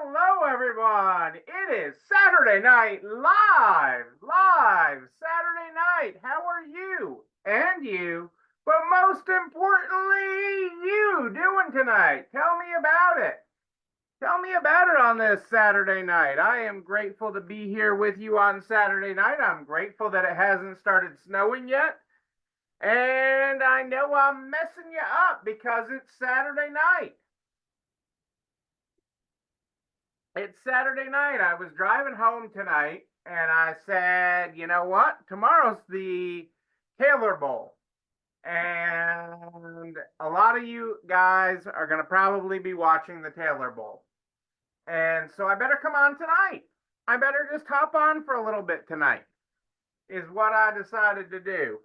Hello, everyone. It is Saturday night live Saturday night. How are you and you, but most importantly, you doing tonight? Tell me about it. Tell me about it on this Saturday night. I am grateful to be here with you on Saturday night. I'm grateful that it hasn't started snowing yet. And I know I'm messing you up because it's Saturday night. It's Saturday night. I was driving home tonight and I said, you know what? Tomorrow's the Taylor Bowl. And a lot of you guys are going to probably be watching the Taylor Bowl. And so I better come on tonight. I better just hop on for a little bit tonight, is what I decided to do.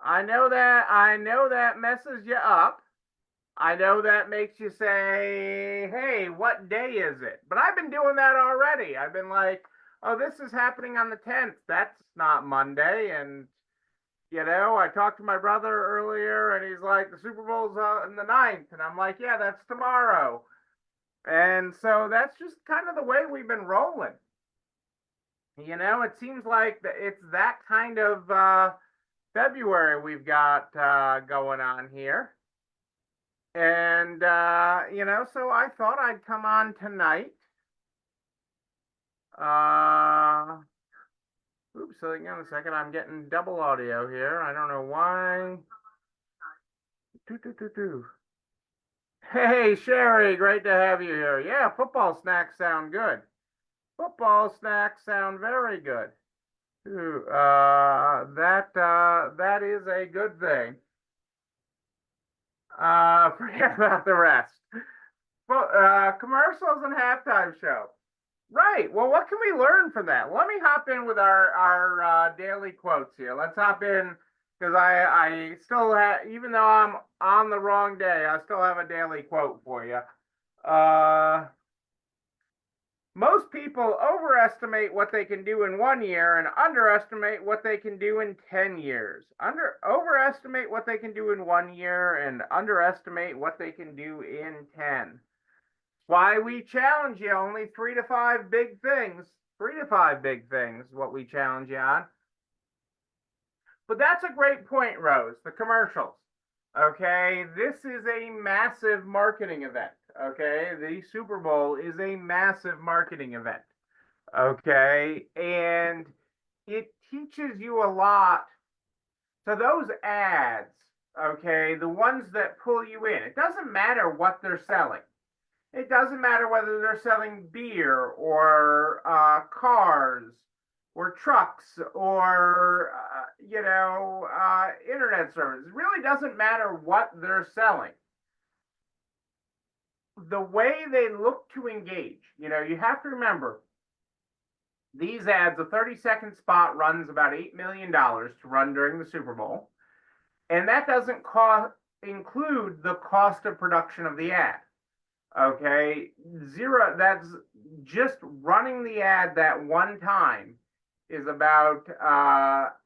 I know that messes you up. I know that makes you say, hey, what day is it? But I've been doing that already. I've been like, oh, this is happening on the 10th. That's not Monday. And, I talked to my brother earlier and he's like, the Super Bowl's on the 9th. And I'm like, yeah, that's tomorrow. And so that's just kind of the way we've been rolling. It seems like it's that kind of February we've got going on here. And, so I thought I'd come on tonight. Oops, so hang on a second. I'm getting double audio here. I don't know why. Hey, Sherry, great to have you here. Yeah, football snacks sound good. Football snacks sound very good. That is a good thing. Forget about the rest. Well, commercials and halftime show. Right. Well, what can we learn from that? Let me hop in with our daily quotes here. Let's hop in because I still have, even though I'm on the wrong day, I still have a daily quote for you. Most people overestimate what they can do in 1 year and underestimate what they can do in 10 years. Overestimate what they can do in 1 year and underestimate what they can do in 10. Why we challenge you only 3 to 5 big things. 3 to 5 big things, what we challenge you on. But that's a great point, Rose, the commercials. Okay, this is a massive marketing event. Okay, the Super Bowl is a massive marketing event. Okay, and it teaches you a lot. So those ads, okay, the ones that pull you in, it doesn't matter what they're selling. It doesn't matter whether they're selling beer or cars or trucks or internet service. It really doesn't matter what they're selling. The way they look to engage, you have to remember these ads, a 30-second spot runs about $8 million to run during the Super Bowl. And that doesn't include the cost of production of the ad. Okay, zero, that's just running the ad that one time is about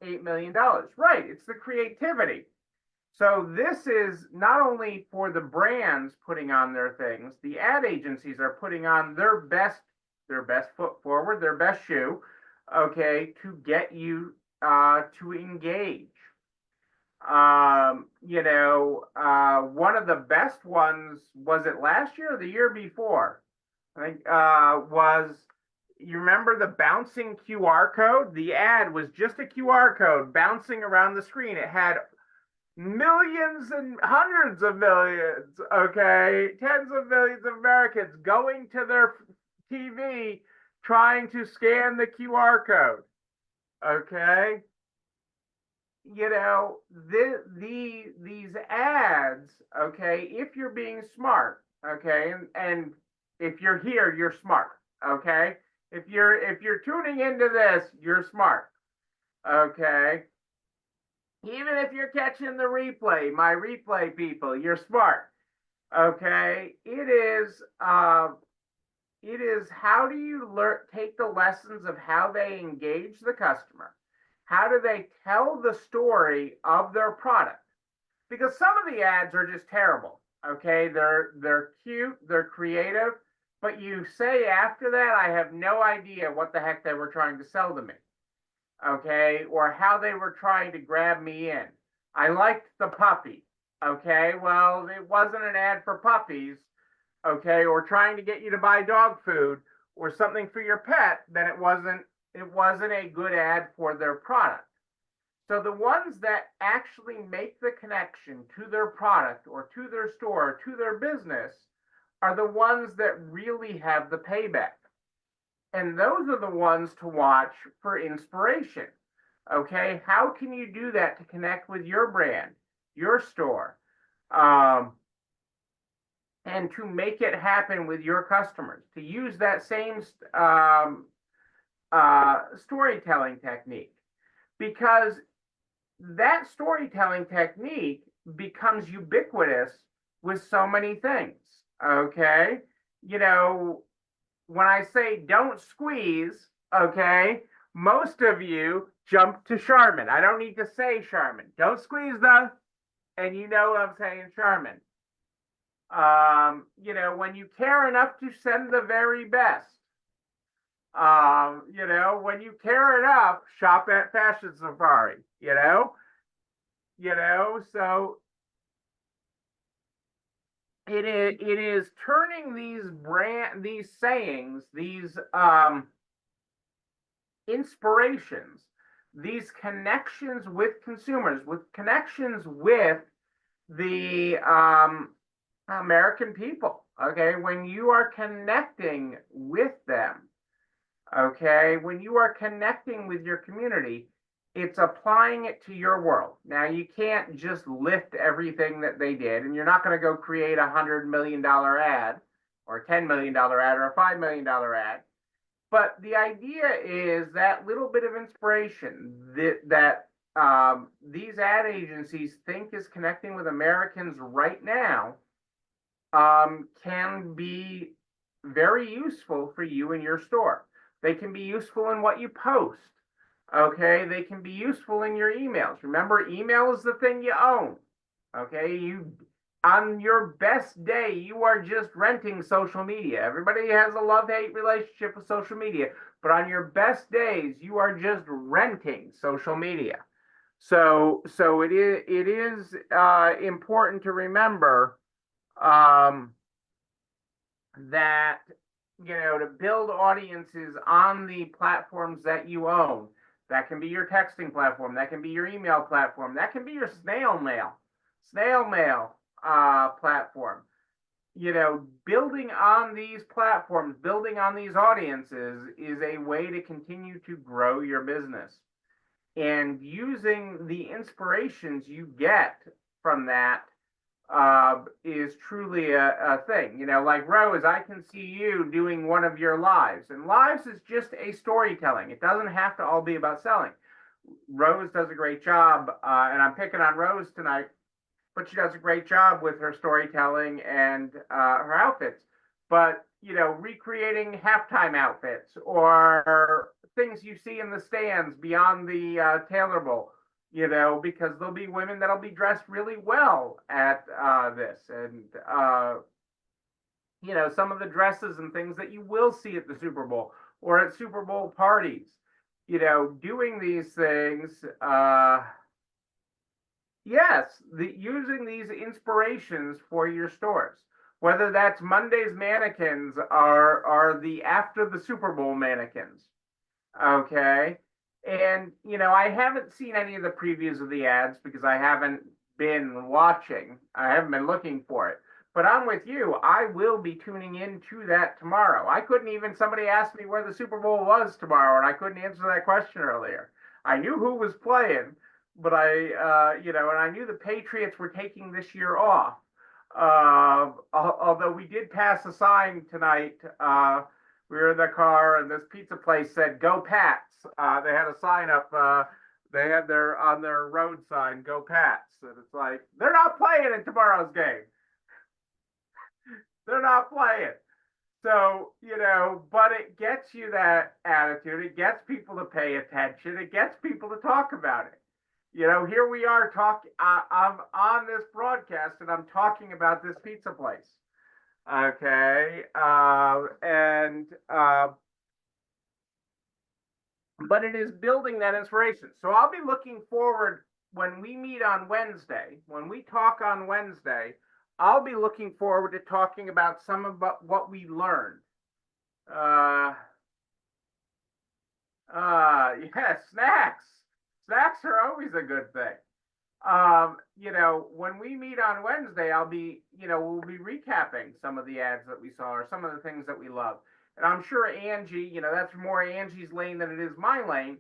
$8 million. Right, it's the creativity. So this is not only for the brands putting on their things, the ad agencies are putting on their best foot forward, their best shoe, okay, to get you to engage. One of the best ones, was it last year or the year before? I think you remember the bouncing QR code? The ad was just a QR code bouncing around the screen. It had millions and hundreds of millions, okay, tens of millions of Americans going to their TV trying to scan the QR code, okay? These ads, okay, if you're being smart, okay, and if you're here, you're smart, okay? If you're tuning into this, you're smart, okay? Even if you're catching the replay, my replay people, you're smart, okay? It is how do you take the lessons of how they engage the customer? How do they tell the story of their product? Because some of the ads are just terrible. Okay, they're cute, they're creative, but you say after that, I have no idea what the heck they were trying to sell to me, okay, or how they were trying to grab me in. I liked the puppy, okay, well, it wasn't an ad for puppies, okay, or trying to get you to buy dog food or something for your pet, then it wasn't a good ad for their product. So the ones that actually make the connection to their product or to their store or to their business are the ones that really have the payback. And those are the ones to watch for inspiration. Okay, how can you do that to connect with your brand, your store, and to make it happen with your customers? To use that same storytelling technique, because that storytelling technique becomes ubiquitous with so many things. Okay, you know, when I say don't squeeze, okay, most of you jump to Charmin. I don't need to say Charmin. Don't squeeze the, and you know I'm saying Charmin. When you care enough to send the very best, when you care enough, shop at Fashion Safari, so it is turning these sayings, these inspirations, these connections with consumers, with connections with the American people. Okay, when you are connecting with them, okay, when you are connecting with your community, it's applying it to your world. Now, you can't just lift everything that they did, and you're not going to go create $100 million ad or $10 million ad or a $5 million ad. But the idea is that little bit of inspiration that these ad agencies think is connecting with Americans right now can be very useful for you and your store. They can be useful in what you post. Okay, they can be useful in your emails. Remember, email is the thing you own. Okay, on your best day, you are just renting social media. Everybody has a love-hate relationship with social media, but on your best days, you are just renting social media. So it is important to remember that to build audiences on the platforms that you own. That can be your texting platform. That can be your email platform. That can be your snail mail platform. Building on these platforms, building on these audiences is a way to continue to grow your business. And using the inspirations you get from that is truly a thing. Like Rose, I can see you doing one of your lives, and lives is just a storytelling. It doesn't have to all be about selling. Rose does a great job, and I'm picking on Rose tonight, but she does a great job with her storytelling and her outfits. But recreating halftime outfits or things you see in the stands beyond the Taylor Bowl, because there'll be women that'll be dressed really well at this. And, some of the dresses and things that you will see at the Super Bowl or at Super Bowl parties, doing these things. Yes, using these inspirations for your stores, whether that's Monday's mannequins or the after the Super Bowl mannequins. Okay. And, I haven't seen any of the previews of the ads because I haven't been watching. I haven't been looking for it. But I'm with you. I will be tuning into that tomorrow. Somebody asked me where the Super Bowl was tomorrow, and I couldn't answer that question earlier. I knew who was playing, but and I knew the Patriots were taking this year off. Although we did pass a sign tonight. We were in the car, and this pizza place said "Go Pats." They had a sign up. They had on their road sign "Go Pats," and it's like they're not playing in tomorrow's game. They're not playing. So, but it gets you that attitude. It gets people to pay attention. It gets people to talk about it. Here we are talking. I'm on this broadcast, and I'm talking about this pizza place. Okay. But it is building that inspiration. So I'll be looking forward when we meet on Wednesday, when we talk on Wednesday, I'll be looking forward to talking about some of what we learned. Uh, yeah, snacks. Snacks are always a good thing. When we meet on Wednesday, we'll be recapping some of the ads that we saw or some of the things that we love. And I'm sure Angie, that's more Angie's lane than it is my lane.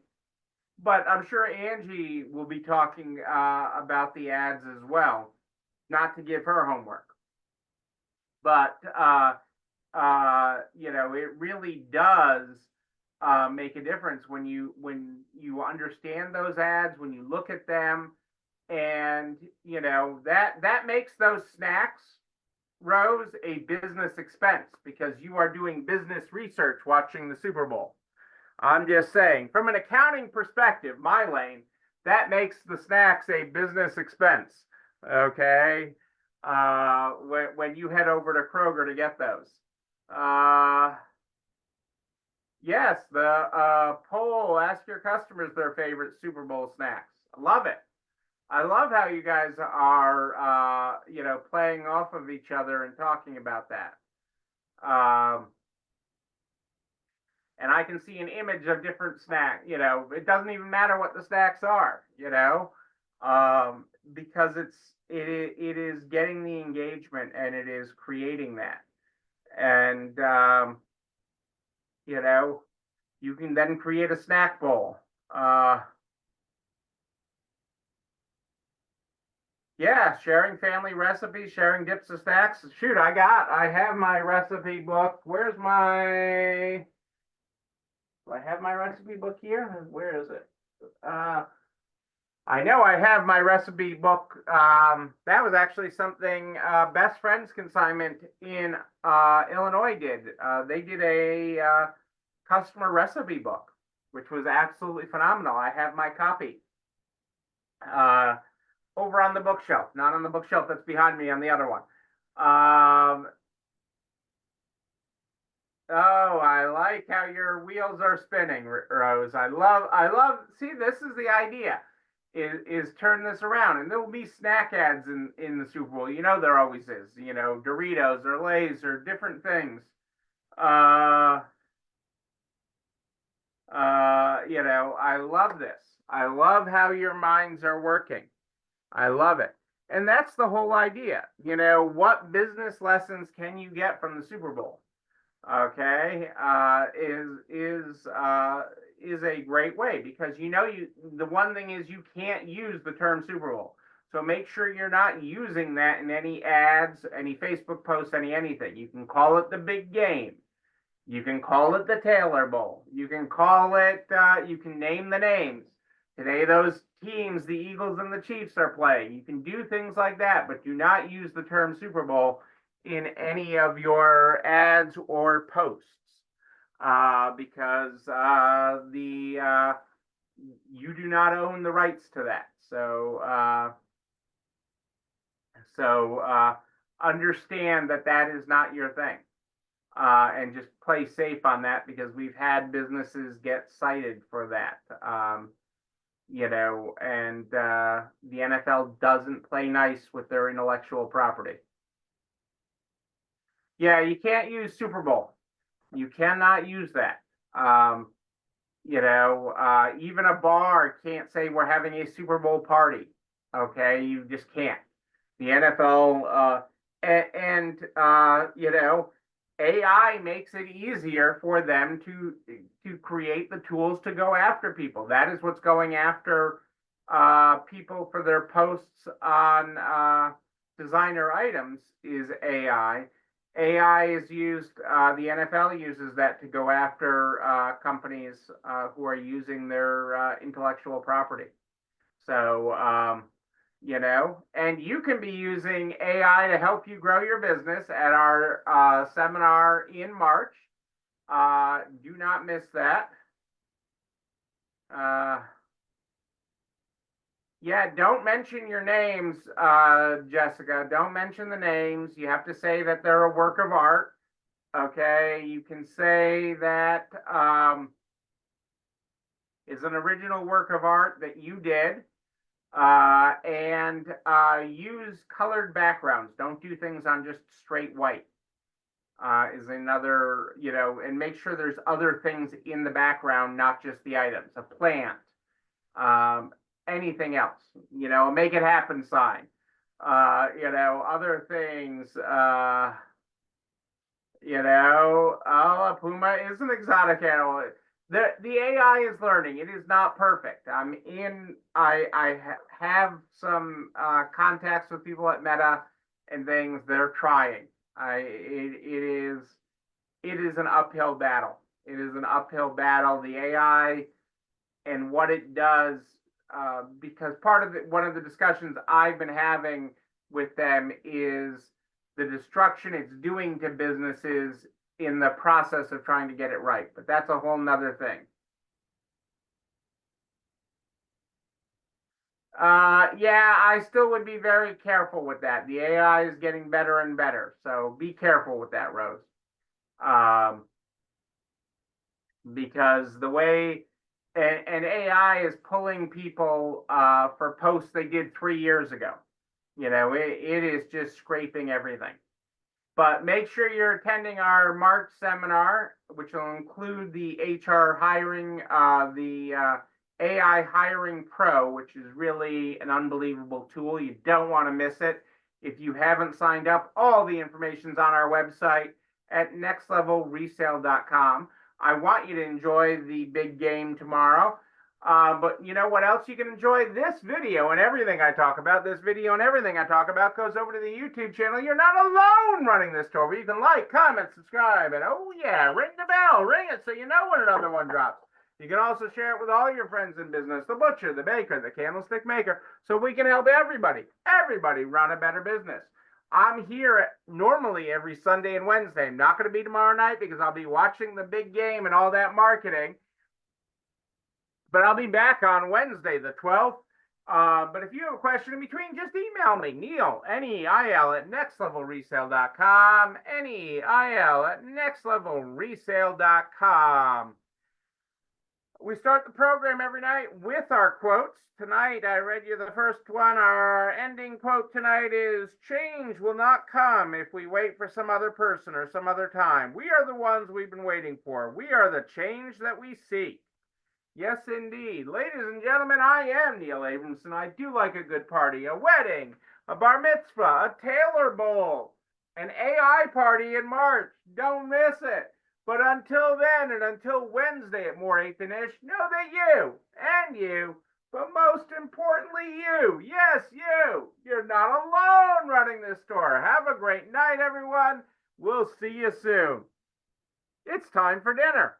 But I'm sure Angie will be talking about the ads as well, not to give her homework. But it really does make a difference when you understand those ads, when you look at them, and that makes those snacks, Rose, a business expense because you are doing business research watching the Super Bowl. I'm just saying, from an accounting perspective, my lane, that makes the snacks a business expense. Okay. When you head over to Kroger to get those. Uh, yes, the poll, ask your customers their favorite Super Bowl snacks. I love it. I love how you guys are, playing off of each other and talking about that. Um, and I can see an image of different snacks. It doesn't even matter what the snacks are, because it is getting the engagement and it is creating that. And you know, you can then create a snack bowl. Uh, yeah, sharing family recipes, sharing dips and snacks. Shoot, I have my recipe book. Do I have my recipe book here? Where is it? Uh, I know I have my recipe book. That was actually something Best Friends Consignment in Illinois did. They did a customer recipe book, which was absolutely phenomenal. I have my copy uh, over on the bookshelf, not on the bookshelf that's behind me on the other one. Um, oh, I like how your wheels are spinning, Rose. I love. See, this is the idea. Is turn this around, and there will be snack ads in the Super Bowl. There always is. Doritos or Lay's or different things. Uh, I love this. I love how your minds are working. I love it. And that's the whole idea. What business lessons can you get from the Super Bowl? Okay, is a great way because the one thing is you can't use the term Super Bowl. So make sure you're not using that in any ads, any Facebook posts, anything. You can call it the big game. You can call it the Taylor Bowl. You can call it. You can name the names. Today, those teams, the Eagles and the Chiefs, are playing. You can do things like that, but do not use the term Super Bowl in any of your ads or posts because the you do not own the rights to that. So understand that that is not your thing. And just play safe on that because we've had businesses get cited for that. And the NFL doesn't play nice with their intellectual property. Yeah, you can't use Super Bowl. You cannot use that. Even a bar can't say we're having a Super Bowl party. Okay, you just can't. The NFL AI makes it easier for them to create the tools to go after people. That is what's going after people for their posts on designer items is AI. AI is used, the NFL uses that to go after companies who are using their intellectual property. So, and you can be using AI to help you grow your business at our seminar in March. Do not miss that. Uh, Yeah, don't mention your names, Jessica. Don't mention the names. You have to say that they're a work of art. Okay, you can say that is an original work of art that you did, and use colored backgrounds. Don't do things on just straight white. Is another, and make sure there's other things in the background, not just the items. A plant, um, anything else, make it happen sign, other things, oh, a puma is an exotic animal. The AI is learning. It is not perfect. I have some contacts with people at Meta and things. They're trying. It is an uphill battle. It is an uphill battle. The AI and what it does, because one of the discussions I've been having with them is the destruction it's doing to businesses in the process of trying to get it right. But that's a whole nother thing. Yeah, I still would be very careful with that. The AI is getting better and better, so be careful with that, Rose. Um, because the way and AI is pulling people for posts they did 3 years ago. It is just scraping everything. But make sure you're attending our March seminar, which will include the HR hiring, the AI Hiring Pro, which is really an unbelievable tool. You don't want to miss it. If you haven't signed up, all the information's on our website at nextlevelresale.com. I want you to enjoy the big game tomorrow. But you know what else you can enjoy? This video and everything I talk about. This video and everything I talk about goes over to the YouTube channel. You're not alone running this tour. You can like, comment, subscribe, and oh yeah, ring the bell, ring it so you know when another one drops. You can also share it with all your friends in business, the butcher, the baker, the candlestick maker, so we can help everybody run a better business. I'm here normally every Sunday and Wednesday. I'm not going to be tomorrow night because I'll be watching the big game and all that marketing. But I'll be back on Wednesday, the 12th. But if you have a question in between, just email me, Neil, Neil at nextlevelresale.com, Neil at nextlevelresale.com. We start the program every night with our quotes. Tonight, I read you the first one. Our ending quote tonight is, change will not come if we wait for some other person or some other time. We are the ones we've been waiting for. We are the change that we seek. Yes, indeed. Ladies and gentlemen, I am Neil Abramson. I do like a good party, a wedding, a bar mitzvah, a Taylor Bowl, an AI party in March. Don't miss it. But until then, and until Wednesday at More 8 Than Ish, know that you, and you, but most importantly you, yes, you're not alone running this store. Have a great night, everyone. We'll see you soon. It's time for dinner.